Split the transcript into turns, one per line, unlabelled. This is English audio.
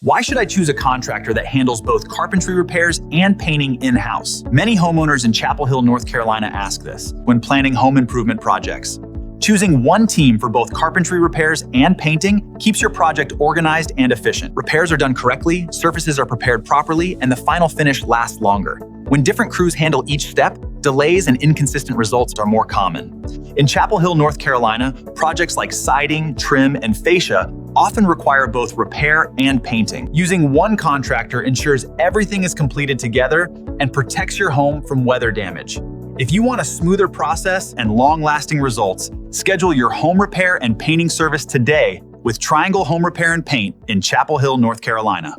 Why should I choose a contractor that handles both carpentry repairs and painting in-house? Many homeowners in Chapel Hill, North Carolina ask this when planning home improvement projects. Choosing one team for both carpentry repairs and painting keeps your project organized and efficient. Repairs are done correctly, surfaces are prepared properly, and the final finish lasts longer. When different crews handle each step, delays and inconsistent results are more common. In Chapel Hill, North Carolina, projects like siding, trim, and fascia often require both repair and painting. Using one contractor ensures everything is completed together and protects your home from weather damage. If you want a smoother process and long-lasting results, schedule your home repair and painting service today with Triangle Home Repair and Paint in Chapel Hill, North Carolina.